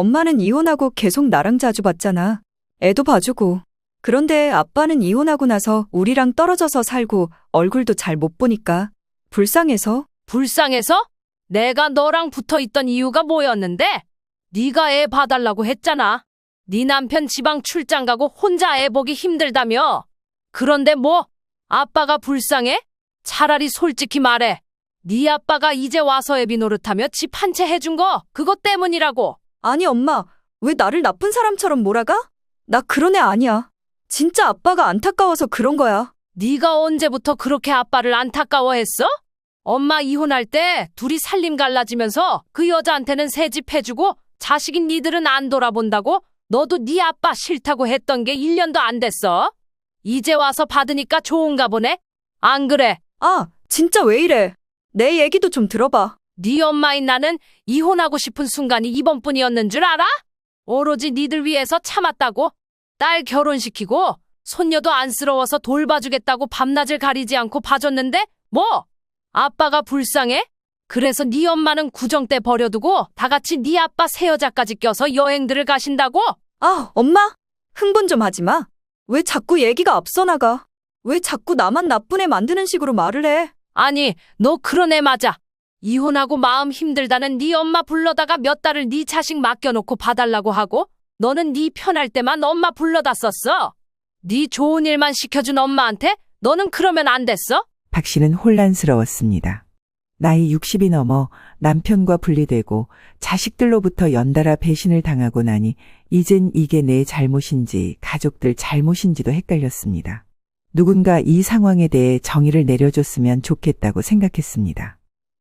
엄마는 이혼하고 계속 나랑 자주 봤잖아. 애도 봐주고. 그런데 아빠는 이혼하고 나서 우리랑 떨어져서 살고 얼굴도 잘 못 보니까 불쌍해서. 불쌍해서? 내가 너랑 붙어 있던 이유가 뭐였는데? 네가 애 봐달라고 했잖아. 네 남편 지방 출장 가고 혼자 애 보기 힘들다며. 그런데 뭐? 아빠가 불쌍해? 차라리 솔직히 말해. 네 아빠가 이제 와서 애비 노릇하며 집 한 채 해준 거 그것 때문이라고. 아니 엄마, 왜 나를 나쁜 사람처럼 몰아가? 나 그런 애 아니야. 진짜 아빠가 안타까워서 그런 거야. 네가 언제부터 그렇게 아빠를 안타까워했어? 엄마 이혼할 때 둘이 살림 갈라지면서 그 여자한테는 새 집 해주고 자식인 니들은 안 돌아본다고 너도 네 아빠 싫다고 했던 게 1년도 안 됐어? 이제 와서 받으니까 좋은가 보네? 안 그래? 아, 진짜 왜 이래? 내 얘기도 좀 들어봐. 네 엄마인 나는 이혼하고 싶은 순간이 이번뿐이었는 줄 알아? 오로지 니들 위해서 참았다고. 딸 결혼시키고 손녀도 안쓰러워서 돌봐주겠다고 밤낮을 가리지 않고 봐줬는데 뭐? 아빠가 불쌍해? 그래서 네 엄마는 구정 때 버려두고 다 같이 네 아빠 새 여자까지 껴서 여행들을 가신다고? 아, 엄마? 흥분 좀 하지 마. 왜 자꾸 얘기가 앞서 나가? 왜 자꾸 나만 나쁜 애 만드는 식으로 말을 해? 아니, 너 그런 애 맞아. 이혼하고 마음 힘들다는 네 엄마 불러다가 몇 달을 네 자식 맡겨놓고 봐달라고 하고 너는 네 편할 때만 엄마 불러다 썼어. 네 좋은 일만 시켜준 엄마한테 너는 그러면 안 됐어? 박 씨는 혼란스러웠습니다. 나이 60이 넘어 남편과 분리되고 자식들로부터 연달아 배신을 당하고 나니 이젠 이게 내 잘못인지 가족들 잘못인지도 헷갈렸습니다. 누군가 이 상황에 대해 정의를 내려줬으면 좋겠다고 생각했습니다.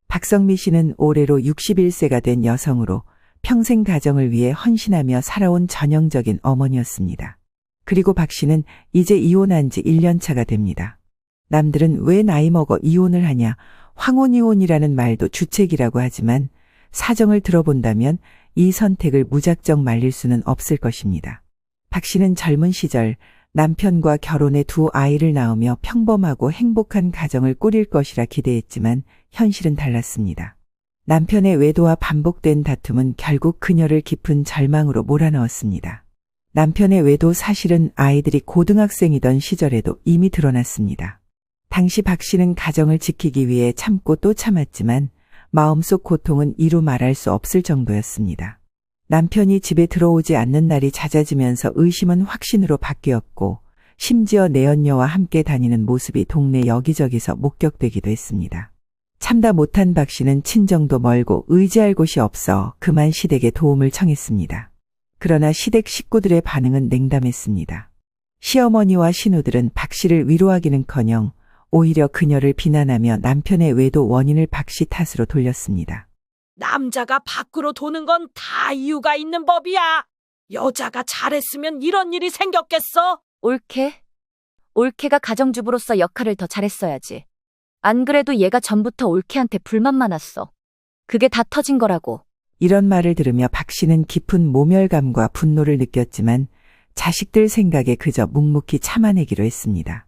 박성미 씨는 올해로 61세가 된 여성으로 평생 가정을 위해 헌신하며 살아온 전형적인 어머니였습니다. 그리고 박 씨는 이제 이혼한 지 1년 차가 됩니다. 남들은 왜 나이 먹어 이혼을 하냐, 황혼이혼이라는 말도 주책이라고 하지만 사정을 들어본다면 이 선택을 무작정 말릴 수는 없을 것입니다. 박 씨는 젊은 시절 남편과 결혼해 두 아이를 낳으며 평범하고 행복한 가정을 꾸릴 것이라 기대했지만 현실은 달랐습니다. 남편의 외도와 반복된 다툼은 결국 그녀를 깊은 절망으로 몰아넣었습니다. 남편의 외도 사실은 아이들이 고등학생이던 시절에도 이미 드러났습니다. 당시 박 씨는 가정을 지키기 위해 참고 또 참았지만 마음속 고통은 이루 말할 수 없을 정도였습니다. 남편이 집에 들어오지 않는 날이 잦아지면서 의심은 확신으로 바뀌었고 심지어 내연녀와 함께 다니는 모습이 동네 여기저기서 목격되기도 했습니다. 참다 못한 박 씨는 친정도 멀고 의지할 곳이 없어 그만 시댁에 도움을 청했습니다. 그러나 시댁 식구들의 반응은 냉담했습니다. 시어머니와 신우들은 박 씨를 위로하기는커녕 오히려 그녀를 비난하며 남편의 외도 원인을 박 씨 탓으로 돌렸습니다. 남자가 밖으로 도는 건 다 이유가 있는 법이야. 여자가 잘했으면 이런 일이 생겼겠어? 올케가 가정주부로서 역할을 더 잘했어야지. 안 그래도 얘가 전부터 올케한테 불만 많았어. 그게 다 터진 거라고. 이런 말을 들으며 박 씨는 깊은 모멸감과 분노를 느꼈지만 자식들 생각에 그저 묵묵히 참아내기로 했습니다.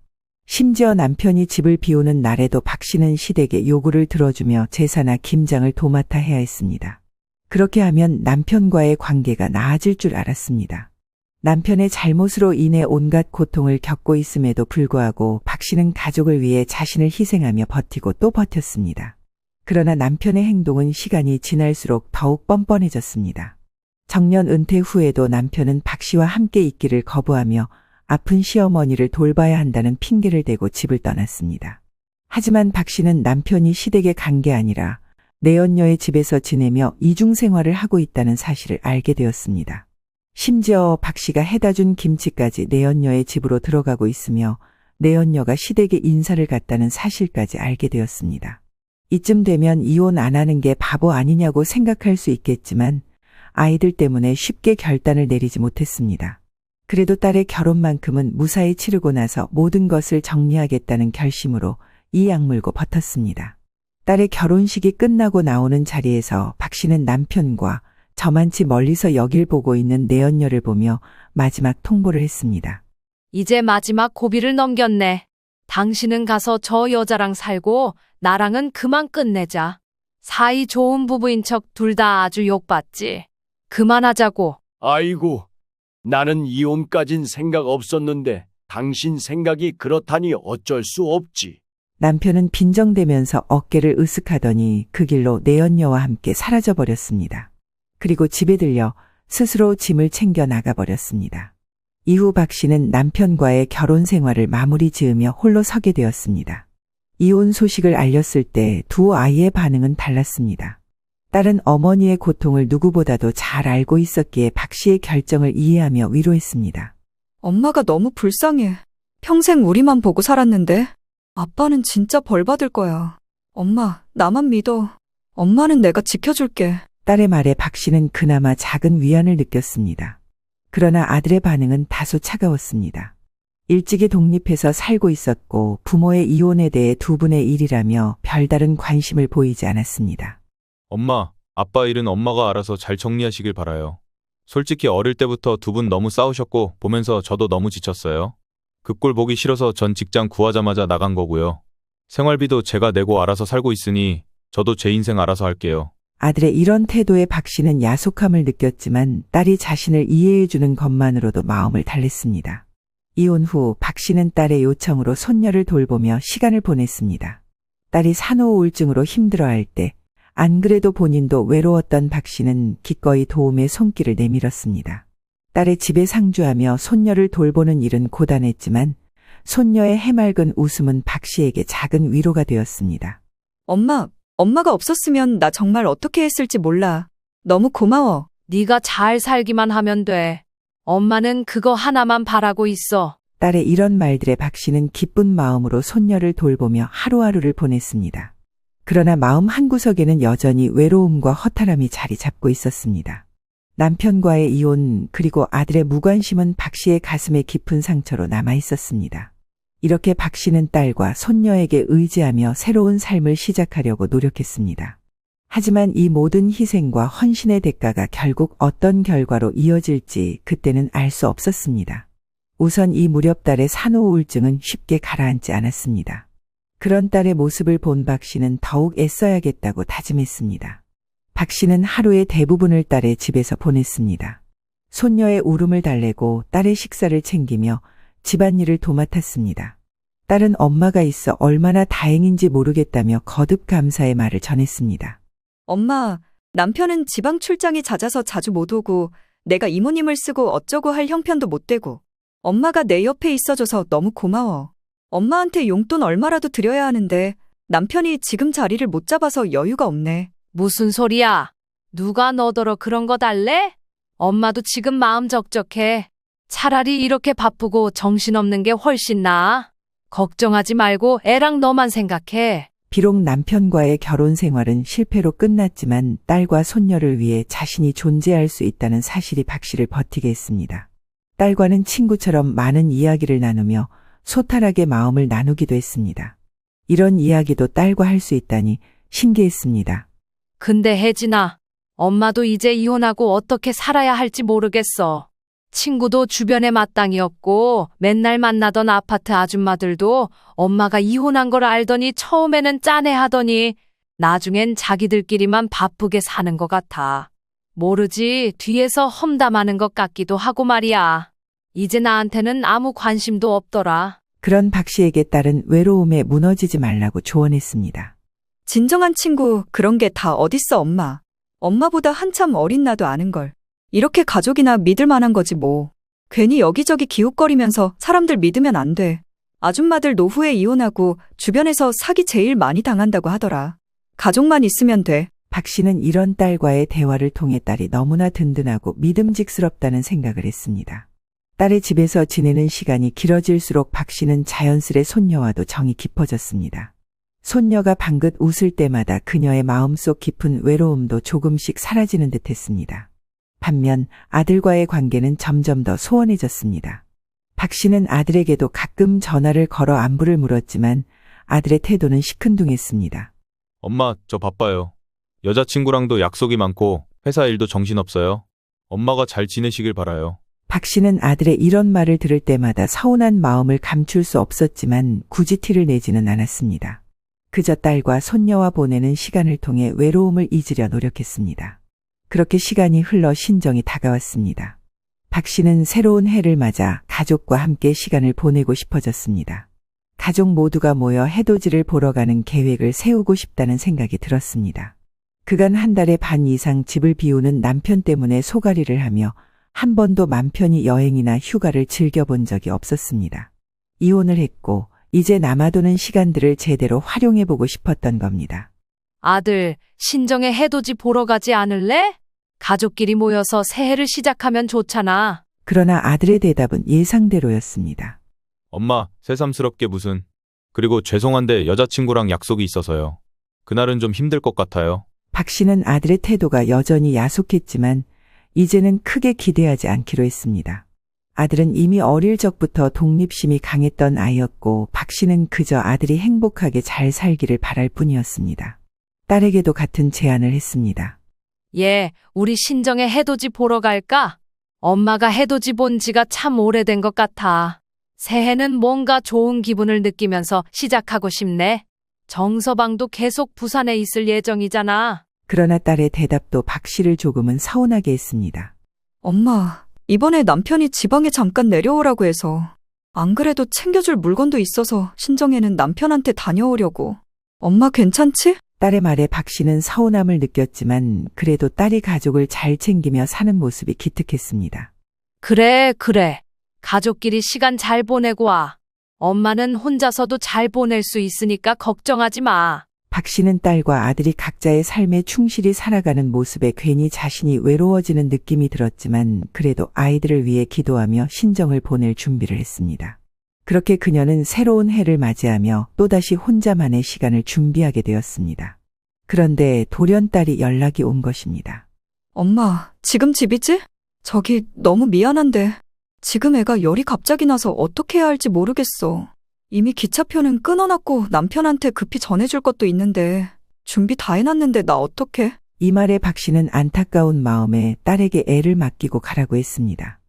심지어 남편이 집을 비우는 날에도 박 씨는 시댁의 요구를 들어주며 제사나 김장을 도맡아 해야 했습니다. 그렇게 하면 남편과의 관계가 나아질 줄 알았습니다. 남편의 잘못으로 인해 온갖 고통을 겪고 있음에도 불구하고 박 씨는 가족을 위해 자신을 희생하며 버티고 또 버텼습니다. 그러나 남편의 행동은 시간이 지날수록 더욱 뻔뻔해졌습니다. 정년 은퇴 후에도 남편은 박 씨와 함께 있기를 거부하며 아픈 시어머니를 돌봐야 한다는 핑계를 대고 집을 떠났습니다. 하지만 박 씨는 남편이 시댁에 간 게 아니라 내연녀의 집에서 지내며 이중 생활을 하고 있다는 사실을 알게 되었습니다. 심지어 박 씨가 해다 준 김치까지 내연녀의 집으로 들어가고 있으며 내연녀가 시댁에 인사를 갔다는 사실까지 알게 되었습니다. 이쯤 되면 이혼 안 하는 게 바보 아니냐고 생각할 수 있겠지만 아이들 때문에 쉽게 결단을 내리지 못했습니다. 그래도 딸의 결혼만큼은 무사히 치르고 나서 모든 것을 정리하겠다는 결심으로 이 악물고 버텼습니다. 딸의 결혼식이 끝나고 나오는 자리에서 박 씨는 남편과 저만치 멀리서 여길 보고 있는 내연녀를 보며 마지막 통보를 했습니다. 이제 마지막 고비를 넘겼네. 당신은 가서 저 여자랑 살고 나랑은 그만 끝내자. 사이 좋은 부부인 척 둘 다 아주 욕받지. 그만하자고. 아이고, 나는 이혼까진 생각 없었는데 당신 생각이 그렇다니 어쩔 수 없지. 남편은 빈정대면서 어깨를 으쓱하더니 그 길로 내연녀와 함께 사라져버렸습니다. 그리고 집에 들려 스스로 짐을 챙겨 나가버렸습니다. 이후 박 씨는 남편과의 결혼 생활을 마무리 지으며 홀로 서게 되었습니다. 이혼 소식을 알렸을 때 두 아이의 반응은 달랐습니다. 딸은 어머니의 고통을 누구보다도 잘 알고 있었기에 박 씨의 결정을 이해하며 위로했습니다. 엄마가 너무 불쌍해. 평생 우리만 보고 살았는데 아빠는 진짜 벌 받을 거야. 엄마, 나만 믿어. 엄마는 내가 지켜줄게. 딸의 말에 박 씨는 그나마 작은 위안을 느꼈습니다. 그러나 아들의 반응은 다소 차가웠습니다. 일찍이 독립해서 살고 있었고 부모의 이혼에 대해 두 분의 일이라며 별다른 관심을 보이지 않았습니다. 엄마, 아빠 일은 엄마가 알아서 잘 정리하시길 바라요. 솔직히 어릴 때부터 두 분 너무 싸우셨고 보면서 저도 너무 지쳤어요. 그 꼴 보기 싫어서 전 직장 구하자마자 나간 거고요. 생활비도 제가 내고 알아서 살고 있으니 저도 제 인생 알아서 할게요. 아들의 이런 태도에 박 씨는 야속함을 느꼈지만 딸이 자신을 이해해주는 것만으로도 마음을 달랬습니다. 이혼 후 박 씨는 딸의 요청으로 손녀를 돌보며 시간을 보냈습니다. 딸이 산후우울증으로 힘들어할 때 안 그래도 본인도 외로웠던 박 씨는 기꺼이 도움의 손길을 내밀었습니다. 딸의 집에 상주하며 손녀를 돌보는 일은 고단했지만 손녀의 해맑은 웃음은 박 씨에게 작은 위로가 되었습니다. 엄마가 없었으면 나 정말 어떻게 했을지 몰라. 너무 고마워. 네가 잘 살기만 하면 돼. 엄마는 그거 하나만 바라고 있어. 딸의 이런 말들에 박 씨는 기쁜 마음으로 손녀를 돌보며 하루하루를 보냈습니다. 그러나 마음 한구석에는 여전히 외로움과 허탈함이 자리 잡고 있었습니다. 남편과의 이혼 그리고 아들의 무관심은 박 씨의 가슴에 깊은 상처로 남아 있었습니다. 이렇게 박 씨는 딸과 손녀에게 의지하며 새로운 삶을 시작하려고 노력했습니다. 하지만 이 모든 희생과 헌신의 대가가 결국 어떤 결과로 이어질지 그때는 알 수 없었습니다. 우선 이 무렵 딸의 산후우울증은 쉽게 가라앉지 않았습니다. 그런 딸의 모습을 본 박 씨는 더욱 애써야겠다고 다짐했습니다. 박 씨는 하루의 대부분을 딸의 집에서 보냈습니다. 손녀의 울음을 달래고 딸의 식사를 챙기며 집안일을 도맡았습니다. 딸은 엄마가 있어 얼마나 다행인지 모르겠다며 거듭 감사의 말을 전했습니다. 엄마, 남편은 지방 출장이 잦아서 자주 못 오고 내가 이모님을 쓰고 어쩌고 할 형편도 못 되고 엄마가 내 옆에 있어줘서 너무 고마워. 엄마한테 용돈 얼마라도 드려야 하는데 남편이 지금 자리를 못 잡아서 여유가 없네. 무슨 소리야? 누가 너더러 그런 거 달래? 엄마도 지금 마음 적적해. 차라리 이렇게 바쁘고 정신없는 게 훨씬 나아. 걱정하지 말고 애랑 너만 생각해. 비록 남편과의 결혼 생활은 실패로 끝났지만 딸과 손녀를 위해 자신이 존재할 수 있다는 사실이 박 씨를 버티게 했습니다. 딸과는 친구처럼 많은 이야기를 나누며 소탈하게 마음을 나누기도 했습니다. 이런 이야기도 딸과 할 수 있다니 신기했습니다. 근데 혜진아, 엄마도 이제 이혼하고 어떻게 살아야 할지 모르겠어. 친구도 주변에 마땅히 없고 맨날 만나던 아파트 아줌마들도 엄마가 이혼한 걸 알더니 처음에는 짠해하더니 나중엔 자기들끼리만 바쁘게 사는 것 같아. 모르지 뒤에서 험담하는 것 같기도 하고 말이야. 이제 나한테는 아무 관심도 없더라. 그런 박 씨에게 딸은 외로움에 무너지지 말라고 조언했습니다. 진정한 친구 그런 게 다 어딨어 엄마. 엄마보다 한참 어린 나도 아는걸. 이렇게 가족이나 믿을 만한 거지 뭐. 괜히 여기저기 기웃거리면서 사람들 믿으면 안 돼. 아줌마들 노후에 이혼하고 주변에서 사기 제일 많이 당한다고 하더라. 가족만 있으면 돼. 박 씨는 이런 딸과의 대화를 통해 딸이 너무나 든든하고 믿음직스럽다는 생각을 했습니다. 딸의 집에서 지내는 시간이 길어질수록 박 씨는 자연스레 손녀와도 정이 깊어졌습니다. 손녀가 방긋 웃을 때마다 그녀의 마음속 깊은 외로움도 조금씩 사라지는 듯 했습니다. 반면 아들과의 관계는 점점 더 소원해졌습니다. 박 씨는 아들에게도 가끔 전화를 걸어 안부를 물었지만 아들의 태도는 시큰둥했습니다. 엄마, 저 바빠요. 여자친구랑도 약속이 많고 회사 일도 정신없어요. 엄마가 잘 지내시길 바라요. 박 씨는 아들의 이런 말을 들을 때마다 서운한 마음을 감출 수 없었지만 굳이 티를 내지는 않았습니다. 그저 딸과 손녀와 보내는 시간을 통해 외로움을 잊으려 노력했습니다. 그렇게 시간이 흘러 신정이 다가왔습니다. 박 씨는 새로운 해를 맞아 가족과 함께 시간을 보내고 싶어졌습니다. 가족 모두가 모여 해돋이를 보러 가는 계획을 세우고 싶다는 생각이 들었습니다. 그간 한 달에 반 이상 집을 비우는 남편 때문에 소갈이를 하며 한 번도 맘 편히 여행이나 휴가를 즐겨본 적이 없었습니다. 이혼을 했고 이제 남아도는 시간들을 제대로 활용해보고 싶었던 겁니다. 아들, 신정의 해돋이 보러 가지 않을래? 가족끼리 모여서 새해를 시작하면 좋잖아. 그러나 아들의 대답은 예상대로였습니다. 엄마, 새삼스럽게 무슨. 그리고 죄송한데 여자친구랑 약속이 있어서요. 그날은 좀 힘들 것 같아요. 박 씨는 아들의 태도가 여전히 야속했지만 이제는 크게 기대하지 않기로 했습니다. 아들은 이미 어릴 적부터 독립심이 강했던 아이였고 박 씨는 그저 아들이 행복하게 잘 살기를 바랄 뿐이었습니다. 딸에게도 같은 제안을 했습니다. 예, 우리 신정의 해돋이 보러 갈까? 엄마가 해돋이 본 지가 참 오래된 것 같아. 새해는 뭔가 좋은 기분을 느끼면서 시작하고 싶네. 정서방도 계속 부산에 있을 예정이잖아. 그러나 딸의 대답도 박 씨를 조금은 서운하게 했습니다. 엄마, 이번에 남편이 지방에 잠깐 내려오라고 해서 안 그래도 챙겨줄 물건도 있어서 신정에는 남편한테 다녀오려고. 엄마 괜찮지? 딸의 말에 박 씨는 서운함을 느꼈지만 그래도 딸이 가족을 잘 챙기며 사는 모습이 기특했습니다. 그래. 가족끼리 시간 잘 보내고 와. 엄마는 혼자서도 잘 보낼 수 있으니까 걱정하지 마. 박 씨는 딸과 아들이 각자의 삶에 충실히 살아가는 모습에 괜히 자신이 외로워지는 느낌이 들었지만 그래도 아이들을 위해 기도하며 신정을 보낼 준비를 했습니다. 그렇게 그녀는 새로운 해를 맞이하며 또다시 혼자만의 시간을 준비하게 되었습니다. 그런데 돌연딸이 연락이 온 것입니다. 엄마, 지금 집이지? 저기 너무 미안한데 지금 애가 열이 갑자기 나서 어떻게 해야 할지 모르겠어. 이미 기차표는 끊어놨고 남편한테 급히 전해줄 것도 있는데 준비 다 해놨는데 나 어떡해? 이 말에 박 씨는 안타까운 마음에 딸에게 애를 맡기고 가라고 했습니다.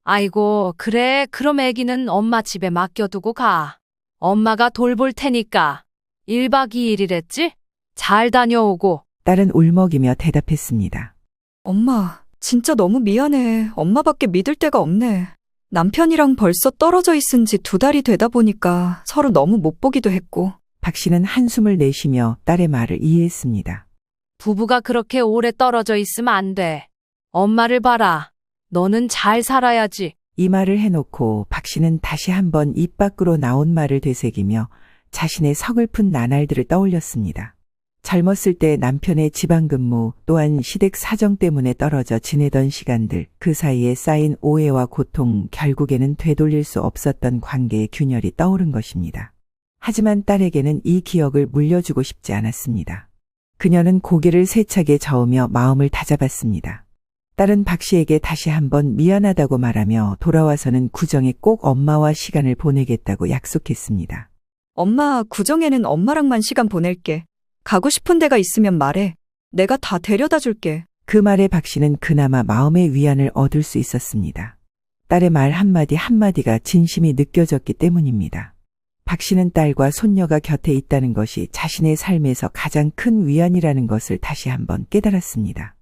아이고, 그래. 그럼 애기는 엄마 집에 맡겨두고 가. 엄마가 돌볼 테니까. 1박 2일이랬지? 잘 다녀오고. 딸은 울먹이며 대답했습니다. 엄마, 진짜 너무 미안해. 엄마밖에 믿을 데가 없네. 남편이랑 벌써 떨어져 있은 지 2달이 되다 보니까 서로 너무 못 보기도 했고. 박 씨는 한숨을 내쉬며 딸의 말을 이해했습니다. 부부가 그렇게 오래 떨어져 있으면 안 돼. 엄마를 봐라. 너는 잘 살아야지. 이 말을 해놓고 박 씨는 다시 한번 입 밖으로 나온 말을 되새기며 자신의 서글픈 나날들을 떠올렸습니다. 젊었을 때 남편의 지방근무 또한 시댁 사정 때문에 떨어져 지내던 시간들, 그 사이에 쌓인 오해와 고통, 결국에는 되돌릴 수 없었던 관계의 균열이 떠오른 것입니다. 하지만 딸에게는 이 기억을 물려주고 싶지 않았습니다. 그녀는 고개를 세차게 저으며 마음을 다잡았습니다. 딸은 박 씨에게 다시 한번 미안하다고 말하며 돌아와서는 구정에 꼭 엄마와 시간을 보내겠다고 약속했습니다. 엄마, 구정에는 엄마랑만 시간 보낼게. 가고 싶은 데가 있으면 말해. 내가 다 데려다 줄게. 그 말에 박 씨는 그나마 마음의 위안을 얻을 수 있었습니다. 딸의 말 한마디 한마디가 진심이 느껴졌기 때문입니다. 박 씨는 딸과 손녀가 곁에 있다는 것이 자신의 삶에서 가장 큰 위안이라는 것을 다시 한번 깨달았습니다.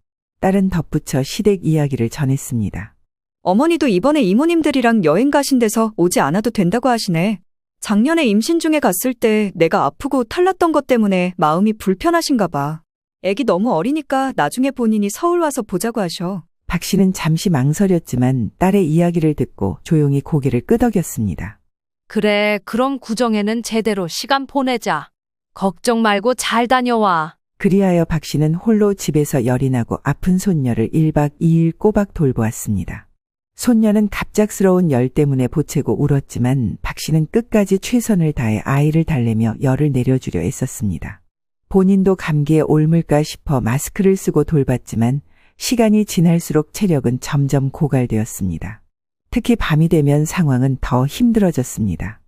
딸은 덧붙여 시댁 이야기를 전했습니다. 어머니도 이번에 이모님들이랑 여행 가신 데서 오지 않아도 된다고 하시네. 작년에 임신 중에 갔을 때 내가 아프고 탈났던 것 때문에 마음이 불편하신가 봐. 애기 너무 어리니까 나중에 본인이 서울 와서 보자고 하셔. 박 씨는 잠시 망설였지만 딸의 이야기를 듣고 조용히 고개를 끄덕였습니다. 그래, 그럼 구정에는 제대로 시간 보내자. 걱정 말고 잘 다녀와. 그리하여 박 씨는 홀로 집에서 열이 나고 아픈 손녀를 1박 2일 꼬박 돌보았습니다. 손녀는 갑작스러운 열 때문에 보채고 울었지만 박 씨는 끝까지 최선을 다해 아이를 달래며 열을 내려주려 애썼습니다. 본인도 감기에 옮을까 싶어 마스크를 쓰고 돌봤지만 시간이 지날수록 체력은 점점 고갈되었습니다. 특히 밤이 되면 상황은 더 힘들어졌습니다.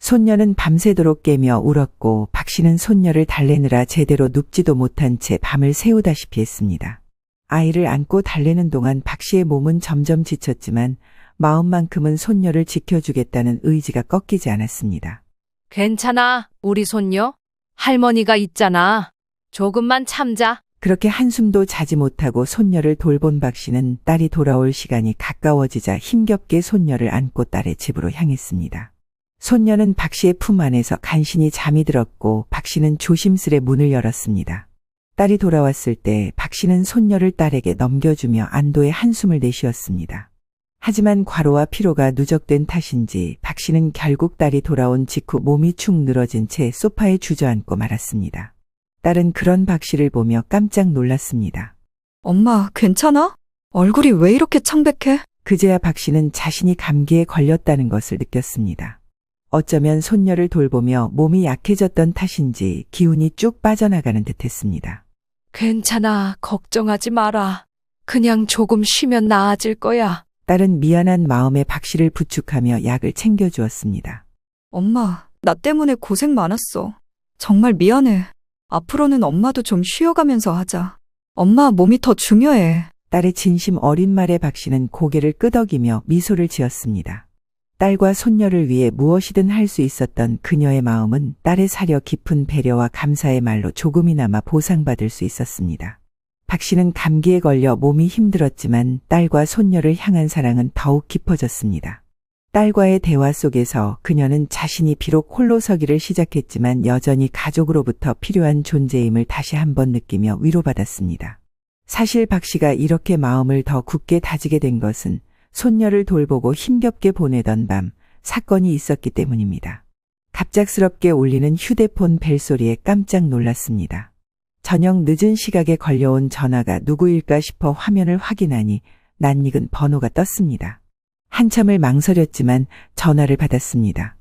손녀는 밤새도록 깨며 울었고 박 씨는 손녀를 달래느라 제대로 눕지도 못한 채 밤을 새우다시피 했습니다. 아이를 안고 달래는 동안 박 씨의 몸은 점점 지쳤지만 마음만큼은 손녀를 지켜주겠다는 의지가 꺾이지 않았습니다. 괜찮아, 우리 손녀. 할머니가 있잖아. 조금만 참자. 그렇게 한숨도 자지 못하고 손녀를 돌본 박 씨는 딸이 돌아올 시간이 가까워지자 힘겹게 손녀를 안고 딸의 집으로 향했습니다. 손녀는 박 씨의 품 안에서 간신히 잠이 들었고 박 씨는 조심스레 문을 열었습니다. 딸이 돌아왔을 때 박 씨는 손녀를 딸에게 넘겨주며 안도의 한숨을 내쉬었습니다. 하지만 과로와 피로가 누적된 탓인지 박 씨는 결국 딸이 돌아온 직후 몸이 축 늘어진 채 소파에 주저앉고 말았습니다. 딸은 그런 박 씨를 보며 깜짝 놀랐습니다. 엄마, 괜찮아? 얼굴이 왜 이렇게 창백해? 그제야 박 씨는 자신이 감기에 걸렸다는 것을 느꼈습니다. 어쩌면 손녀를 돌보며 몸이 약해졌던 탓인지 기운이 쭉 빠져나가는 듯했습니다. 괜찮아. 걱정하지 마라. 그냥 조금 쉬면 나아질 거야. 딸은 미안한 마음에 박 씨를 부축하며 약을 챙겨주었습니다. 엄마, 나 때문에 고생 많았어. 정말 미안해. 앞으로는 엄마도 좀 쉬어가면서 하자. 엄마 몸이 더 중요해. 딸의 진심 어린 말에 박 씨는 고개를 끄덕이며 미소를 지었습니다. 딸과 손녀를 위해 무엇이든 할 수 있었던 그녀의 마음은 딸의 사려 깊은 배려와 감사의 말로 조금이나마 보상받을 수 있었습니다. 박 씨는 감기에 걸려 몸이 힘들었지만 딸과 손녀를 향한 사랑은 더욱 깊어졌습니다. 딸과의 대화 속에서 그녀는 자신이 비록 홀로 서기를 시작했지만 여전히 가족으로부터 필요한 존재임을 다시 한번 느끼며 위로받았습니다. 사실 박 씨가 이렇게 마음을 더 굳게 다지게 된 것은 손녀를 돌보고 힘겹게 보내던 밤 사건이 있었기 때문입니다. 갑작스럽게 울리는 휴대폰 벨소리에 깜짝 놀랐습니다. 저녁 늦은 시각에 걸려온 전화가 누구일까 싶어 화면을 확인하니 낯익은 번호가 떴습니다. 한참을 망설였지만 전화를 받았습니다.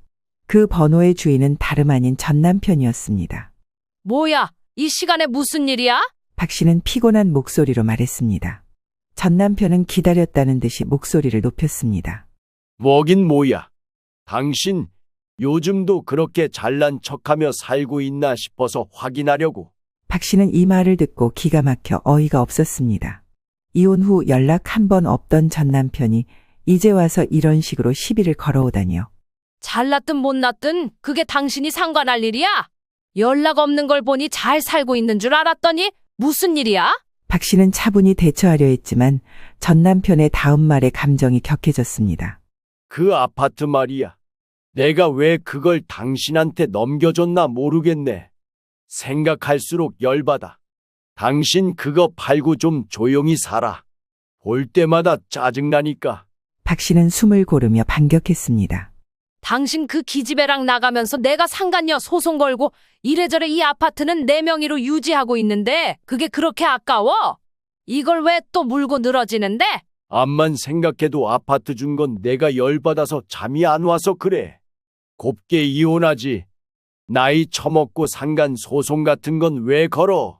그 번호의 주인은 다름 아닌 전 남편이었습니다. 뭐야? 이 시간에 무슨 일이야? 박 씨는 피곤한 목소리로 말했습니다. 전 남편은 기다렸다는 듯이 목소리를 높였습니다. 뭐긴 뭐야. 당신 요즘도 그렇게 잘난 척하며 살고 있나 싶어서 확인하려고. 박 씨는 이 말을 듣고 기가 막혀 어이가 없었습니다. 이혼 후 연락 한 번 없던 전 남편이 이제 와서 이런 식으로 시비를 걸어오다니요. 잘났든 못났든 그게 당신이 상관할 일이야? 연락 없는 걸 보니 잘 살고 있는 줄 알았더니 무슨 일이야? 박 씨는 차분히 대처하려 했지만 전 남편의 다음 말에 감정이 격해졌습니다. 그 아파트 말이야. 내가 왜 그걸 당신한테 넘겨줬나 모르겠네. 생각할수록 열받아. 당신 그거 팔고 좀 조용히 살아. 볼 때마다 짜증나니까. 박 씨는 숨을 고르며 반격했습니다. 당신 그 기집애랑 나가면서 내가 상간녀 소송 걸고 이래저래 이 아파트는 내 명의로 유지하고 있는데 그게 그렇게 아까워? 이걸 왜 또 물고 늘어지는데? 암만 생각해도 아파트 준 건 내가 열받아서 잠이 안 와서 그래. 곱게 이혼하지. 나이 처먹고 상간 소송 같은 건 왜 걸어?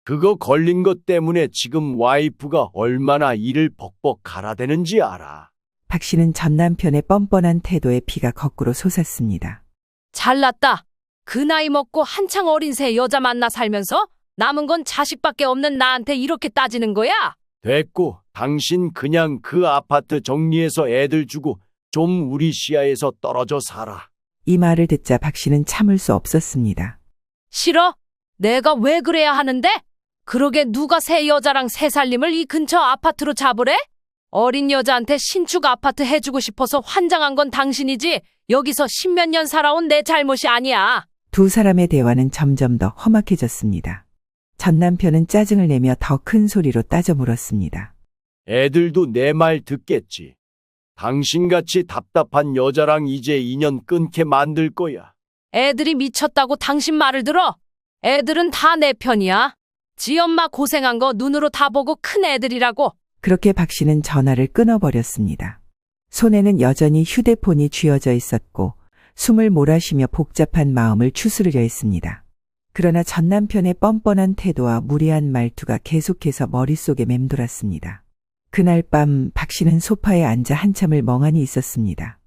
그거 걸린 것 때문에 지금 와이프가 얼마나 일을 벅벅 갈아대는지 알아. 박 씨는 전 남편의 뻔뻔한 태도에 피가 거꾸로 솟았습니다. 잘났다. 그 나이 먹고 한창 어린 새 여자 만나 살면서 남은 건 자식밖에 없는 나한테 이렇게 따지는 거야? 됐고, 당신 그냥 그 아파트 정리해서 애들 주고 좀 우리 시야에서 떨어져 살아. 이 말을 듣자 박 씨는 참을 수 없었습니다. 싫어? 내가 왜 그래야 하는데? 그러게 누가 새 여자랑 새 살림을 이 근처 아파트로 잡으래? 어린 여자한테 신축 아파트 해주고 싶어서 환장한 건 당신이지 여기서 십몇 년 살아온 내 잘못이 아니야. 두 사람의 대화는 점점 더 험악해졌습니다. 전 남편은 짜증을 내며 더 큰 소리로 따져 물었습니다. 애들도 내 말 듣겠지. 당신같이 답답한 여자랑 이제 인연 끊게 만들 거야. 애들이 미쳤다고 당신 말을 들어? 애들은 다 내 편이야. 지 엄마 고생한 거 눈으로 다 보고 큰 애들이라고. 그렇게 박 씨는 전화를 끊어버렸습니다. 손에는 여전히 휴대폰이 쥐어져 있었고 숨을 몰아쉬며 복잡한 마음을 추스르려 했습니다. 그러나 전 남편의 뻔뻔한 태도와 무례한 말투가 계속해서 머릿속에 맴돌았습니다. 그날 밤 박 씨는 소파에 앉아 한참을 멍하니 있었습니다.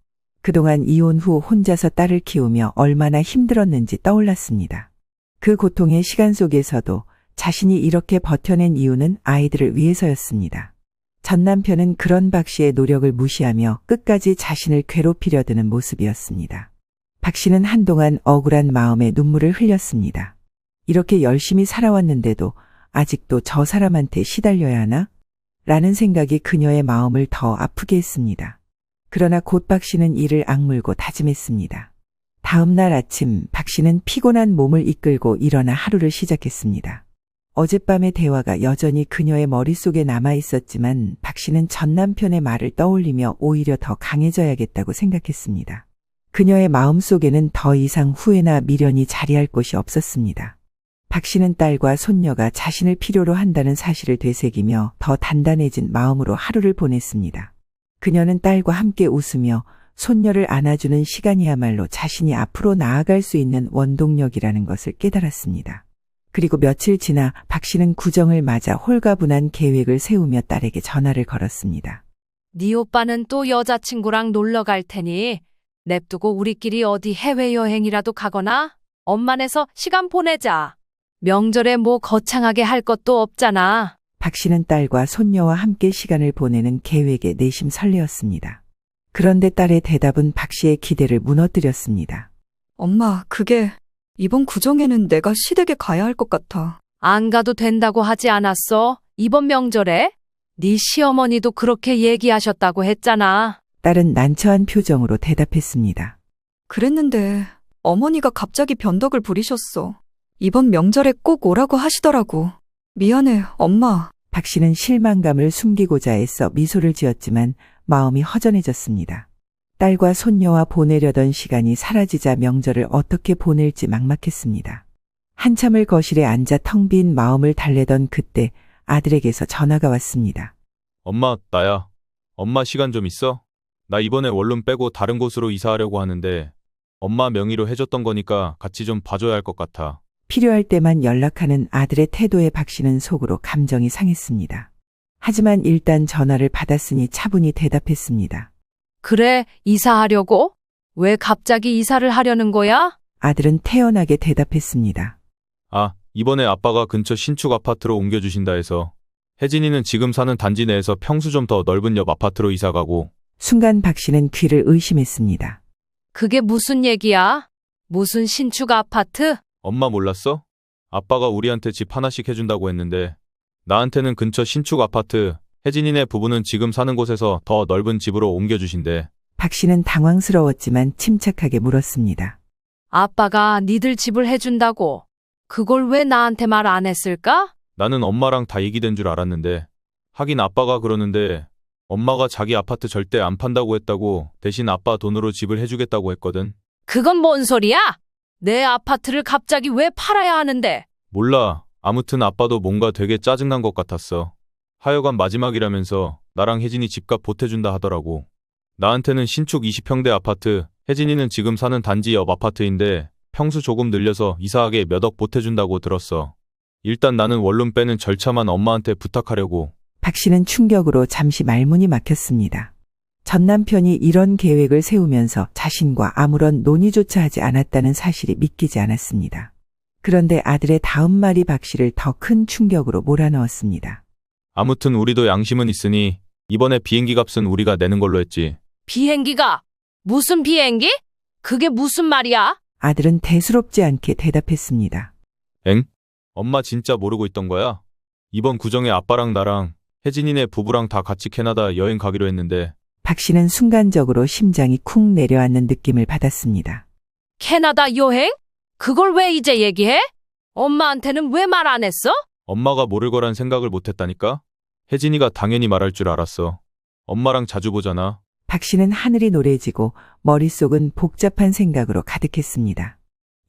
그동안 이혼 후 혼자서 딸을 키우며 얼마나 힘들었는지 떠올랐습니다. 그 고통의 시간 속에서도 자신이 이렇게 버텨낸 이유는 아이들을 위해서였습니다. 전 남편은 그런 박 씨의 노력을 무시하며 끝까지 자신을 괴롭히려 드는 모습이었습니다. 박 씨는 한동안 억울한 마음에 눈물을 흘렸습니다. 이렇게 열심히 살아왔는데도 아직도 저 사람한테 시달려야 하나? 라는 생각이 그녀의 마음을 더 아프게 했습니다. 그러나 곧 박 씨는 이를 악물고 다짐했습니다. 다음 날 아침 박 씨는 피곤한 몸을 이끌고 일어나 하루를 시작했습니다. 어젯밤의 대화가 여전히 그녀의 머릿속에 남아 있었지만 박 씨는 전 남편의 말을 떠올리며 오히려 더 강해져야겠다고 생각했습니다. 그녀의 마음속에는 더 이상 후회나 미련이 자리할 곳이 없었습니다. 박 씨는 딸과 손녀가 자신을 필요로 한다는 사실을 되새기며 더 단단해진 마음으로 하루를 보냈습니다. 그녀는 딸과 함께 웃으며 손녀를 안아주는 시간이야말로 자신이 앞으로 나아갈 수 있는 원동력이라는 것을 깨달았습니다. 그리고 며칠 지나 박 씨는 구정을 맞아 홀가분한 계획을 세우며 딸에게 전화를 걸었습니다. 네 오빠는 또 여자친구랑 놀러 갈 테니 냅두고 우리끼리 어디 해외여행이라도 가거나 엄마네서 시간 보내자. 명절에 뭐 거창하게 할 것도 없잖아. 박 씨는 딸과 손녀와 함께 시간을 보내는 계획에 내심 설레었습니다. 그런데 딸의 대답은 박 씨의 기대를 무너뜨렸습니다. 엄마, 그게 이번 구정에는 내가 시댁에 가야 할 것 같아. 안 가도 된다고 하지 않았어? 이번 명절에? 네 시어머니도 그렇게 얘기하셨다고 했잖아. 딸은 난처한 표정으로 대답했습니다. 그랬는데 어머니가 갑자기 변덕을 부리셨어. 이번 명절에 꼭 오라고 하시더라고. 미안해, 엄마. 박 씨는 실망감을 숨기고자 애써 미소를 지었지만 마음이 허전해졌습니다. 딸과 손녀와 보내려던 시간이 사라지자 명절을 어떻게 보낼지 막막했습니다. 한참을 거실에 앉아 텅 빈 마음을 달래던 그때 아들에게서 전화가 왔습니다. 엄마, 나야. 엄마 시간 좀 있어? 나 이번에 원룸 빼고 다른 곳으로 이사하려고 하는데 엄마 명의로 해줬던 거니까 같이 좀 봐줘야 할 것 같아. 필요할 때만 연락하는 아들의 태도에 박 씨는 속으로 감정이 상했습니다. 하지만 일단 전화를 받았으니 차분히 대답했습니다. 그래, 이사하려고? 왜 갑자기 이사를 하려는 거야? 아들은 태연하게 대답했습니다. 아, 이번에 아빠가 근처 신축 아파트로 옮겨주신다 해서 혜진이는 지금 사는 단지 내에서 평수 좀 더 넓은 옆 아파트로 이사가고. 순간 박 씨는 귀를 의심했습니다. 그게 무슨 얘기야? 무슨 신축 아파트? 엄마 몰랐어? 아빠가 우리한테 집 하나씩 해준다고 했는데 나한테는 근처 신축 아파트, 혜진이네 부부는 지금 사는 곳에서 더 넓은 집으로 옮겨주신대. 박 씨는 당황스러웠지만 침착하게 물었습니다. 아빠가 니들 집을 해준다고. 그걸 왜 나한테 말 안 했을까? 나는 엄마랑 다 얘기된 줄 알았는데 하긴 아빠가 그러는데 엄마가 자기 아파트 절대 안 판다고 했다고 대신 아빠 돈으로 집을 해주겠다고 했거든. 그건 뭔 소리야? 내 아파트를 갑자기 왜 팔아야 하는데? 몰라. 아무튼 아빠도 뭔가 되게 짜증난 것 같았어. 하여간 마지막이라면서 나랑 혜진이 집값 보태준다 하더라고. 나한테는 신축 20평대 아파트, 혜진이는 지금 사는 단지 옆 아파트인데 평수 조금 늘려서 이사하게 몇 억 보태준다고 들었어. 일단 나는 원룸 빼는 절차만 엄마한테 부탁하려고. 박 씨는 충격으로 잠시 말문이 막혔습니다. 전 남편이 이런 계획을 세우면서 자신과 아무런 논의조차 하지 않았다는 사실이 믿기지 않았습니다. 그런데 아들의 다음 말이 박 씨를 더 큰 충격으로 몰아넣었습니다. 아무튼 우리도 양심은 있으니 이번에 비행기 값은 우리가 내는 걸로 했지. 비행기가? 무슨 비행기? 그게 무슨 말이야? 아들은 대수롭지 않게 대답했습니다. 엥? 엄마 진짜 모르고 있던 거야? 이번 구정에 아빠랑 나랑 혜진이네 부부랑 다 같이 캐나다 여행 가기로 했는데. 박 씨는 순간적으로 심장이 쿵 내려앉는 느낌을 받았습니다. 캐나다 여행? 그걸 왜 이제 얘기해? 엄마한테는 왜 말 안 했어? 엄마가 모를 거란 생각을 못 했다니까? 혜진이가 당연히 말할 줄 알았어. 엄마랑 자주 보잖아. 박 씨는 하늘이 노래지고 머릿속은 복잡한 생각으로 가득했습니다.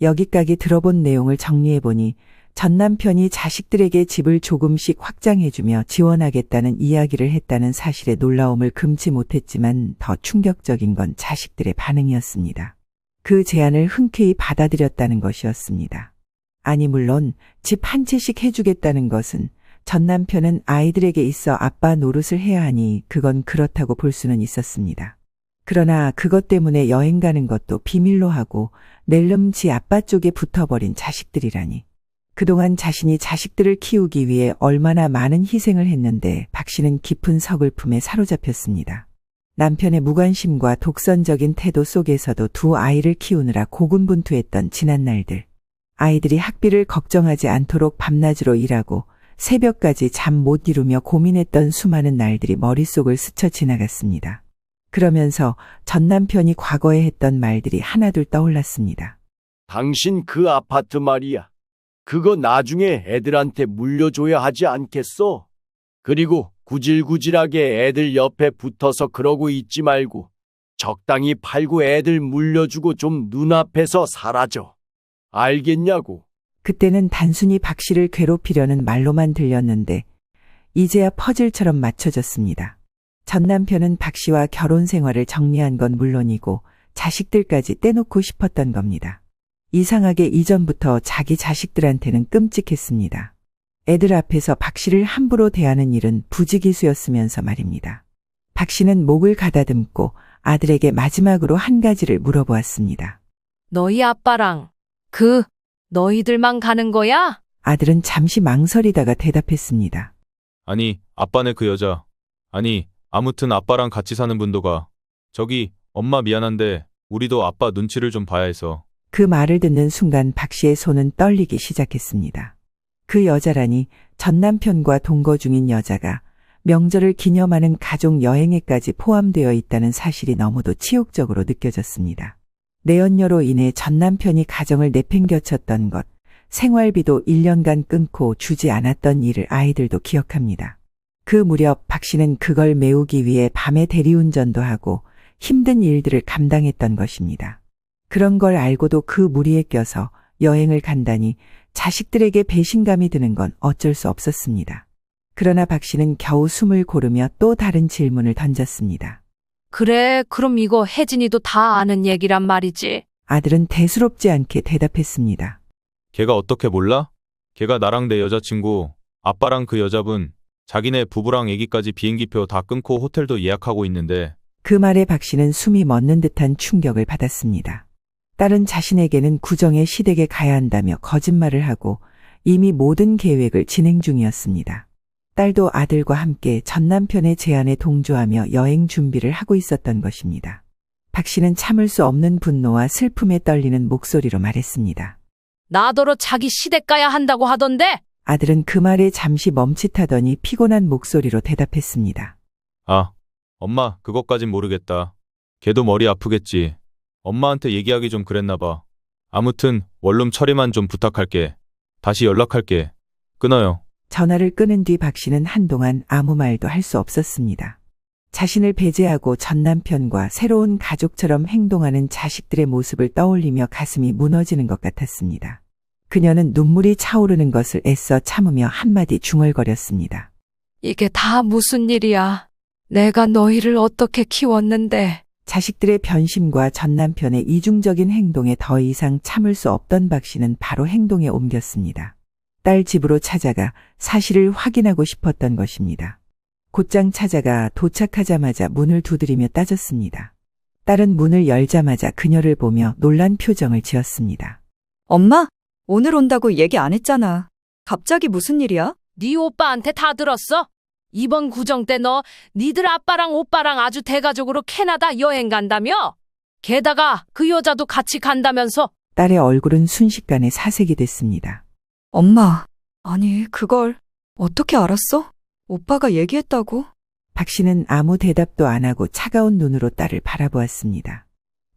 여기까지 들어본 내용을 정리해보니 전 남편이 자식들에게 집을 조금씩 확장해주며 지원하겠다는 이야기를 했다는 사실에 놀라움을 금치 못했지만 더 충격적인 건 자식들의 반응이었습니다. 그 제안을 흔쾌히 받아들였다는 것이었습니다. 아니 물론 집 한 채씩 해주겠다는 것은 전 남편은 아이들에게 있어 아빠 노릇을 해야 하니 그건 그렇다고 볼 수는 있었습니다. 그러나 그것 때문에 여행 가는 것도 비밀로 하고 낼름 지 아빠 쪽에 붙어버린 자식들이라니. 그동안 자신이 자식들을 키우기 위해 얼마나 많은 희생을 했는데 박 씨는 깊은 서글픔에 사로잡혔습니다. 남편의 무관심과 독선적인 태도 속에서도 두 아이를 키우느라 고군분투했던 지난 날들. 아이들이 학비를 걱정하지 않도록 밤낮으로 일하고 새벽까지 잠 못 이루며 고민했던 수많은 날들이 머릿속을 스쳐 지나갔습니다. 그러면서 전 남편이 과거에 했던 말들이 하나둘 떠올랐습니다. 당신 그 아파트 말이야. 그거 나중에 애들한테 물려줘야 하지 않겠어? 그리고 구질구질하게 애들 옆에 붙어서 그러고 있지 말고 적당히 팔고 애들 물려주고 좀 눈앞에서 사라져. 알겠냐고. 그때는 단순히 박 씨를 괴롭히려는 말로만 들렸는데 이제야 퍼즐처럼 맞춰졌습니다. 전 남편은 박 씨와 결혼 생활을 정리한 건 물론이고 자식들까지 떼놓고 싶었던 겁니다. 이상하게 이전부터 자기 자식들한테는 끔찍했습니다. 애들 앞에서 박 씨를 함부로 대하는 일은 부지기수였으면서 말입니다. 박 씨는 목을 가다듬고 아들에게 마지막으로 한 가지를 물어보았습니다. 너희 아빠랑 너희들만 가는 거야? 아들은 잠시 망설이다가 대답했습니다. 아니, 아빠네 그 여자. 아니, 아무튼 아빠랑 같이 사는 분도 가. 저기, 엄마 미안한데 우리도 아빠 눈치를 좀 봐야 해서. 그 말을 듣는 순간 박 씨의 손은 떨리기 시작했습니다. 그 여자라니 전 남편과 동거 중인 여자가 명절을 기념하는 가족 여행에까지 포함되어 있다는 사실이 너무도 치욕적으로 느껴졌습니다. 내연녀로 인해 전 남편이 가정을 내팽겨쳤던 것, 생활비도 1년간 끊고 주지 않았던 일을 아이들도 기억합니다. 그 무렵 박 씨는 그걸 메우기 위해 밤에 대리운전도 하고 힘든 일들을 감당했던 것입니다. 그런 걸 알고도 그 무리에 껴서 여행을 간다니 자식들에게 배신감이 드는 건 어쩔 수 없었습니다. 그러나 박 씨는 겨우 숨을 고르며 또 다른 질문을 던졌습니다. 그래, 그럼 이거 혜진이도 다 아는 얘기란 말이지. 아들은 대수롭지 않게 대답했습니다. 걔가 어떻게 몰라? 걔가 나랑 내 여자친구, 아빠랑 그 여자분, 자기네 부부랑 애기까지 비행기표 다 끊고 호텔도 예약하고 있는데. 그 말에 박 씨는 숨이 멎는 듯한 충격을 받았습니다. 딸은 자신에게는 구정의 시댁에 가야 한다며 거짓말을 하고 이미 모든 계획을 진행 중이었습니다. 딸도 아들과 함께 전 남편의 제안에 동조하며 여행 준비를 하고 있었던 것입니다. 박 씨는 참을 수 없는 분노와 슬픔에 떨리는 목소리로 말했습니다. 나더러 자기 시댁 가야 한다고 하던데? 아들은 그 말에 잠시 멈칫하더니 피곤한 목소리로 대답했습니다. 아, 엄마, 그것까진 모르겠다. 걔도 머리 아프겠지. 엄마한테 얘기하기 좀 그랬나 봐. 아무튼 원룸 처리만 좀 부탁할게. 다시 연락할게. 끊어요. 전화를 끊은 뒤 박 씨는 한동안 아무 말도 할 수 없었습니다. 자신을 배제하고 전 남편과 새로운 가족처럼 행동하는 자식들의 모습을 떠올리며 가슴이 무너지는 것 같았습니다. 그녀는 눈물이 차오르는 것을 애써 참으며 한마디 중얼거렸습니다. 이게 다 무슨 일이야? 내가 너희를 어떻게 키웠는데. 자식들의 변심과 전 남편의 이중적인 행동에 더 이상 참을 수 없던 박 씨는 바로 행동에 옮겼습니다. 딸 집으로 찾아가 사실을 확인하고 싶었던 것입니다. 곧장 찾아가 도착하자마자 문을 두드리며 따졌습니다. 딸은 문을 열자마자 그녀를 보며 놀란 표정을 지었습니다. 엄마, 오늘 온다고 얘기 안 했잖아. 갑자기 무슨 일이야? 네 오빠한테 다 들었어? 이번 구정 때 니들 아빠랑 오빠랑 아주 대가족으로 캐나다 여행 간다며? 게다가 그 여자도 같이 간다면서? 딸의 얼굴은 순식간에 사색이 됐습니다. 엄마, 아니, 그걸 어떻게 알았어? 오빠가 얘기했다고? 박 씨는 아무 대답도 안 하고 차가운 눈으로 딸을 바라보았습니다.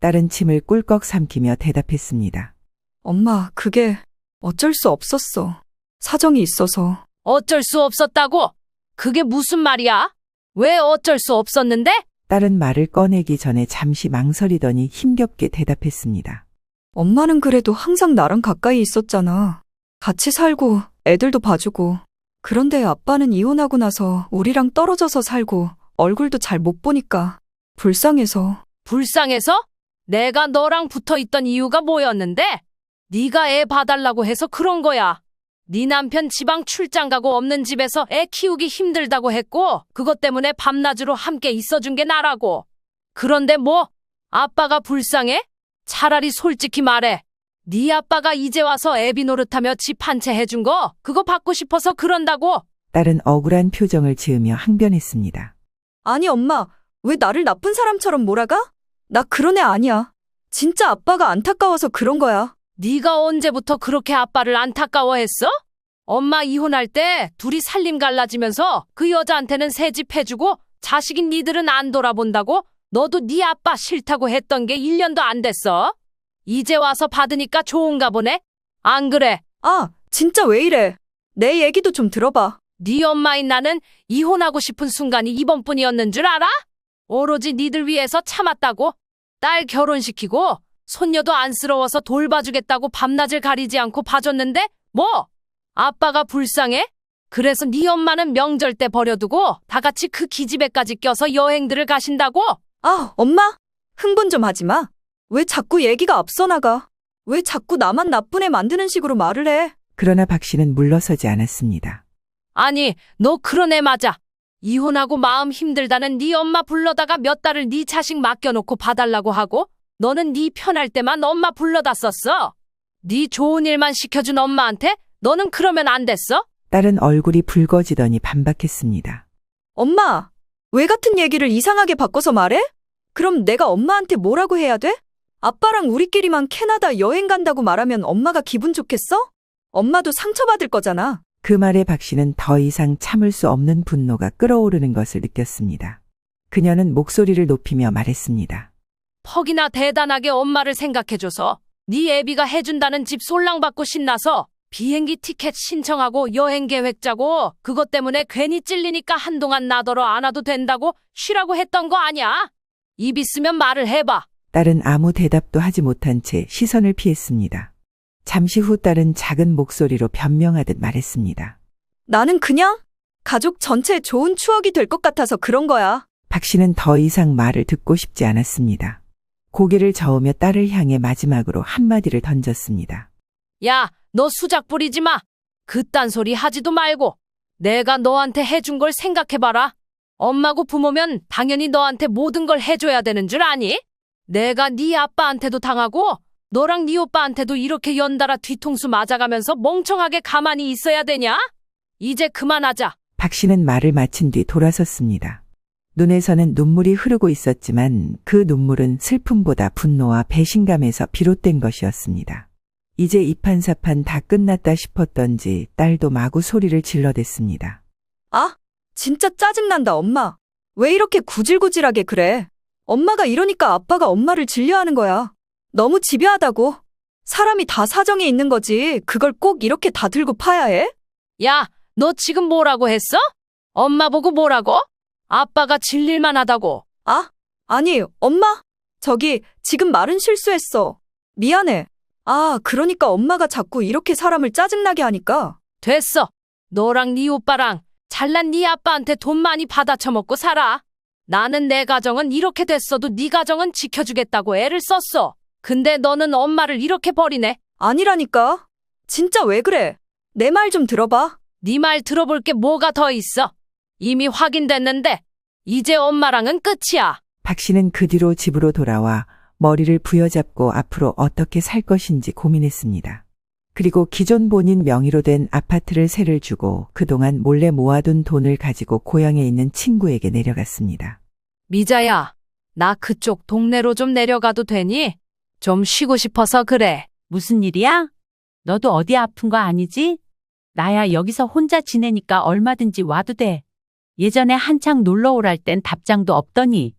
딸은 침을 꿀꺽 삼키며 대답했습니다. 엄마, 그게 어쩔 수 없었어. 사정이 있어서. 어쩔 수 없었다고? 그게 무슨 말이야? 왜 어쩔 수 없었는데? 딸은 말을 꺼내기 전에 잠시 망설이더니 힘겹게 대답했습니다. 엄마는 그래도 항상 나랑 가까이 있었잖아. 같이 살고 애들도 봐주고. 그런데 아빠는 이혼하고 나서 우리랑 떨어져서 살고 얼굴도 잘 못 보니까 불쌍해서. 불쌍해서? 내가 너랑 붙어 있던 이유가 뭐였는데? 네가 애 봐달라고 해서 그런 거야. 네 남편 지방 출장 가고 없는 집에서 애 키우기 힘들다고 했고 그것 때문에 밤낮으로 함께 있어준 게 나라고. 그런데 뭐? 아빠가 불쌍해? 차라리 솔직히 말해. 네 아빠가 이제 와서 애비 노릇하며 집 한 채 해준 거 그거 받고 싶어서 그런다고. 딸은 억울한 표정을 지으며 항변했습니다. 아니, 엄마, 왜 나를 나쁜 사람처럼 몰아가? 나 그런 애 아니야. 진짜 아빠가 안타까워서 그런 거야. 네가 언제부터 그렇게 아빠를 안타까워했어? 엄마 이혼할 때 둘이 살림 갈라지면서 그 여자한테는 새 집 해주고 자식인 니들은 안 돌아본다고 너도 네 아빠 싫다고 했던 게 1년도 안 됐어. 이제 와서 받으니까 좋은가 보네. 안 그래? 아, 진짜 왜 이래? 내 얘기도 좀 들어봐. 네 엄마인 나는 이혼하고 싶은 순간이 이번뿐이었는 줄 알아? 오로지 니들 위해서 참았다고. 딸 결혼시키고 손녀도 안쓰러워서 돌봐주겠다고 밤낮을 가리지 않고 봐줬는데 뭐? 아빠가 불쌍해? 그래서 네 엄마는 명절 때 버려두고 다 같이 그 기집애까지 껴서 여행들을 가신다고? 아, 엄마? 흥분 좀 하지 마. 왜 자꾸 얘기가 앞서 나가? 왜 자꾸 나만 나쁜 애 만드는 식으로 말을 해? 그러나 박 씨는 물러서지 않았습니다. 아니, 너 그런 애 맞아. 이혼하고 마음 힘들다는 네 엄마 불러다가 몇 달을 네 자식 맡겨놓고 봐달라고 하고 너는 네 편할 때만 엄마 불러다 썼어. 네 좋은 일만 시켜준 엄마한테 너는 그러면 안 됐어? 딸은 얼굴이 붉어지더니 반박했습니다. 엄마, 왜 같은 얘기를 이상하게 바꿔서 말해? 그럼 내가 엄마한테 뭐라고 해야 돼? 아빠랑 우리끼리만 캐나다 여행 간다고 말하면 엄마가 기분 좋겠어? 엄마도 상처받을 거잖아. 그 말에 박 씨는 더 이상 참을 수 없는 분노가 끓어오르는 것을 느꼈습니다. 그녀는 목소리를 높이며 말했습니다. 퍽이나 대단하게 엄마를 생각해줘서 네 애비가 해준다는 집 솔랑받고 신나서 비행기 티켓 신청하고 여행 계획 짜고 그것 때문에 괜히 찔리니까 한동안 나더러 안 와도 된다고 쉬라고 했던 거 아니야? 입 있으면 말을 해봐. 딸은 아무 대답도 하지 못한 채 시선을 피했습니다. 잠시 후 딸은 작은 목소리로 변명하듯 말했습니다. 나는 그냥 가족 전체에 좋은 추억이 될 것 같아서 그런 거야. 박 씨는 더 이상 말을 듣고 싶지 않았습니다. 고개를 저으며 딸을 향해 마지막으로 한마디를 던졌습니다. 야, 너 수작 부리지 마. 그딴 소리 하지도 말고 내가 너한테 해준 걸 생각해봐라. 엄마고 부모면 당연히 너한테 모든 걸 해줘야 되는 줄 아니? 내가 네 아빠한테도 당하고 너랑 네 오빠한테도 이렇게 연달아 뒤통수 맞아가면서 멍청하게 가만히 있어야 되냐? 이제 그만하자. 박 씨는 말을 마친 뒤 돌아섰습니다. 눈에서는 눈물이 흐르고 있었지만 그 눈물은 슬픔보다 분노와 배신감에서 비롯된 것이었습니다. 이제 이판사판 다 끝났다 싶었던지 딸도 마구 소리를 질러댔습니다. 아, 진짜 짜증난다, 엄마. 왜 이렇게 구질구질하게 그래? 엄마가 이러니까 아빠가 엄마를 질려하는 거야. 너무 집요하다고. 사람이 다 사정이 있는 거지. 그걸 꼭 이렇게 다 들고 파야 해? 야, 너 지금 뭐라고 했어? 엄마 보고 뭐라고? 아빠가 질릴만 하다고. 아, 아니, 엄마. 저기, 지금 말은 실수했어. 미안해. 아, 그러니까 엄마가 자꾸 이렇게 사람을 짜증나게 하니까. 됐어. 너랑 네 오빠랑 잘난 네 아빠한테 돈 많이 받아 처먹고 살아. 나는 내 가정은 이렇게 됐어도 네 가정은 지켜주겠다고 애를 썼어. 근데 너는 엄마를 이렇게 버리네. 아니라니까. 진짜 왜 그래? 내 말 좀 들어봐. 네 말 들어볼 게 뭐가 더 있어. 이미 확인됐는데 이제 엄마랑은 끝이야. 박 씨는 그 뒤로 집으로 돌아와 머리를 부여잡고 앞으로 어떻게 살 것인지 고민했습니다. 그리고 기존 본인 명의로 된 아파트를 세를 주고 그동안 몰래 모아둔 돈을 가지고 고향에 있는 친구에게 내려갔습니다. 미자야, 나 그쪽 동네로 좀 내려가도 되니? 좀 쉬고 싶어서 그래. 무슨 일이야? 너도 어디 아픈 거 아니지? 나야 여기서 혼자 지내니까 얼마든지 와도 돼. 예전에 한창 놀러 오랄 땐 답장도 없더니.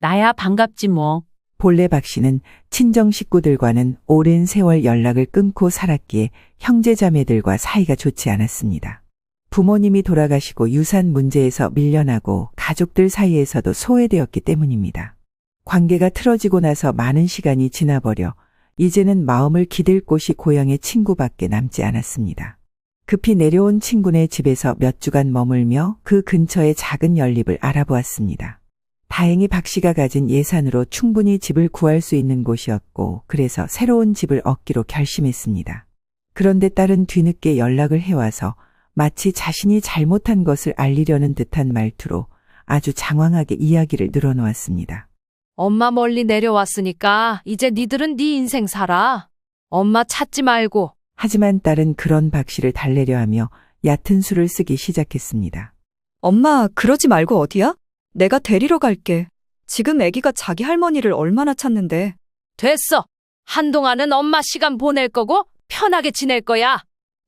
나야 반갑지 뭐. 본래 박 씨는 친정 식구들과는 오랜 세월 연락을 끊고 살았기에 형제자매들과 사이가 좋지 않았습니다. 부모님이 돌아가시고 유산 문제에서 밀려나고 가족들 사이에서도 소외되었기 때문입니다. 관계가 틀어지고 나서 많은 시간이 지나버려 이제는 마음을 기댈 곳이 고향의 친구밖에 남지 않았습니다. 급히 내려온 친구네 집에서 몇 주간 머물며 그 근처의 작은 연립을 알아보았습니다. 다행히 박 씨가 가진 예산으로 충분히 집을 구할 수 있는 곳이었고 그래서 새로운 집을 얻기로 결심했습니다. 그런데 딸은 뒤늦게 연락을 해와서 마치 자신이 잘못한 것을 알리려는 듯한 말투로 아주 장황하게 이야기를 늘어놓았습니다. 엄마 멀리 내려왔으니까 이제 니들은 네 인생 살아. 엄마 찾지 말고. 하지만 딸은 그런 박 씨를 달래려 하며 얕은 수를 쓰기 시작했습니다. 엄마, 그러지 말고 어디야? 내가 데리러 갈게. 지금 아기가 자기 할머니를 얼마나 찾는데. 됐어. 한동안은 엄마 시간 보낼 거고 편하게 지낼 거야.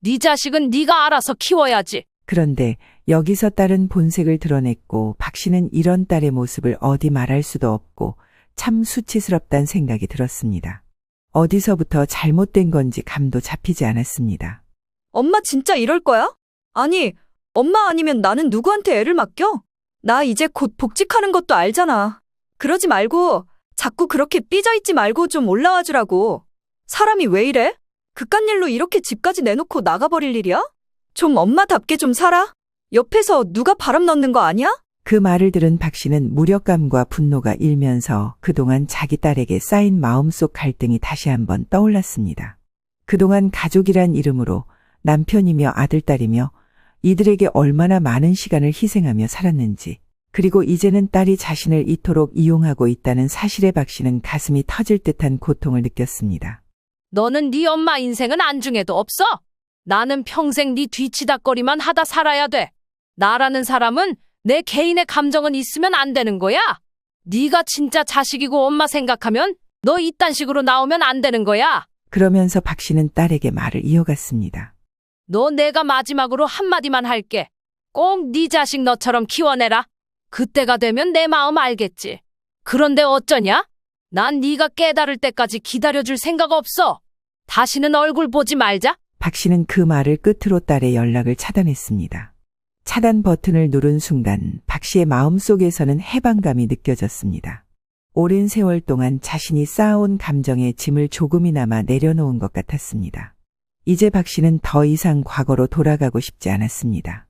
네 자식은 네가 알아서 키워야지. 그런데 여기서 딸은 본색을 드러냈고 박 씨는 이런 딸의 모습을 어디 말할 수도 없고 참 수치스럽단 생각이 들었습니다. 어디서부터 잘못된 건지 감도 잡히지 않았습니다. 엄마 진짜 이럴 거야? 아니, 엄마 아니면 나는 누구한테 애를 맡겨? 나 이제 곧 복직하는 것도 알잖아. 그러지 말고 자꾸 그렇게 삐져있지 말고 좀 올라와 주라고. 사람이 왜 이래? 그깟 일로 이렇게 집까지 내놓고 나가버릴 일이야? 좀 엄마답게 좀 살아? 옆에서 누가 바람 넣는 거 아니야? 그 말을 들은 박 씨는 무력감과 분노가 일면서 그동안 자기 딸에게 쌓인 마음속 갈등이 다시 한번 떠올랐습니다. 그동안 가족이란 이름으로 남편이며 아들딸이며 이들에게 얼마나 많은 시간을 희생하며 살았는지, 그리고 이제는 딸이 자신을 이토록 이용하고 있다는 사실에 박 씨는 가슴이 터질 듯한 고통을 느꼈습니다. 너는 네 엄마 인생은 안중에도 없어. 나는 평생 네 뒤치다거리만 하다 살아야 돼. 나라는 사람은 내 개인의 감정은 있으면 안 되는 거야. 네가 진짜 자식이고 엄마 생각하면 너 이딴 식으로 나오면 안 되는 거야. 그러면서 박 씨는 딸에게 말을 이어갔습니다. 너 내가 마지막으로 한마디만 할게. 꼭 네 자식 너처럼 키워내라. 그때가 되면 내 마음 알겠지. 그런데 어쩌냐? 난 네가 깨달을 때까지 기다려줄 생각 없어. 다시는 얼굴 보지 말자. 박 씨는 그 말을 끝으로 딸의 연락을 차단했습니다. 차단 버튼을 누른 순간 박 씨의 마음속에서는 해방감이 느껴졌습니다. 오랜 세월 동안 자신이 쌓아온 감정의 짐을 조금이나마 내려놓은 것 같았습니다. 이제 박 씨는 더 이상 과거로 돌아가고 싶지 않았습니다.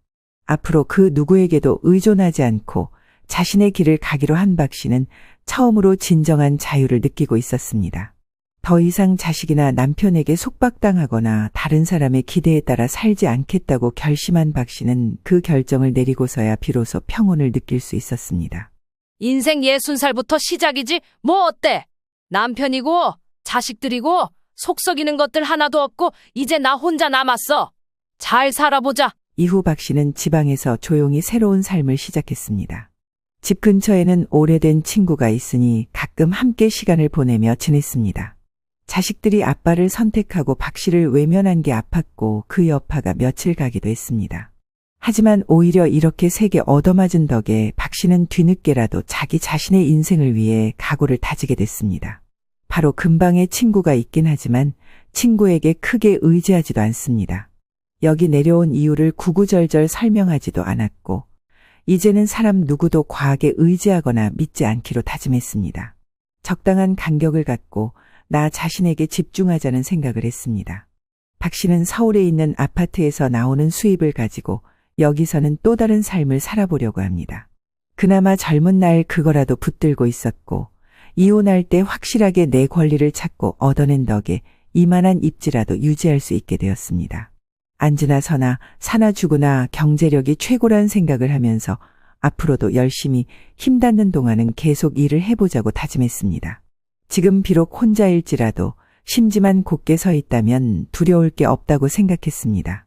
앞으로 그 누구에게도 의존하지 않고 자신의 길을 가기로 한 박 씨는 처음으로 진정한 자유를 느끼고 있었습니다. 더 이상 자식이나 남편에게 속박당하거나 다른 사람의 기대에 따라 살지 않겠다고 결심한 박 씨는 그 결정을 내리고서야 비로소 평온을 느낄 수 있었습니다. 인생 60살부터 시작이지 뭐 어때? 남편이고 자식들이고 속썩이는 것들 하나도 없고 이제 나 혼자 남았어. 잘 살아보자. 이후 박 씨는 지방에서 조용히 새로운 삶을 시작했습니다. 집 근처에는 오래된 친구가 있으니 가끔 함께 시간을 보내며 지냈습니다. 자식들이 아빠를 선택하고 박 씨를 외면한 게 아팠고 그 여파가 며칠 가기도 했습니다. 하지만 오히려 이렇게 세게 얻어맞은 덕에 박 씨는 뒤늦게라도 자기 자신의 인생을 위해 각오를 다지게 됐습니다. 바로 근방에 친구가 있긴 하지만 친구에게 크게 의지하지도 않습니다. 여기 내려온 이유를 구구절절 설명하지도 않았고 이제는 사람 누구도 과하게 의지하거나 믿지 않기로 다짐했습니다. 적당한 간격을 갖고 나 자신에게 집중하자는 생각을 했습니다. 박 씨는 서울에 있는 아파트에서 나오는 수입을 가지고 여기서는 또 다른 삶을 살아보려고 합니다. 그나마 젊은 날 그거라도 붙들고 있었고 이혼할 때 확실하게 내 권리를 찾고 얻어낸 덕에 이만한 입지라도 유지할 수 있게 되었습니다. 앉으나 서나 사나 죽으나 경제력이 최고란 생각을 하면서 앞으로도 열심히 힘닿는 동안은 계속 일을 해보자고 다짐했습니다. 지금 비록 혼자일지라도 심지만 곧게 서 있다면 두려울 게 없다고 생각했습니다.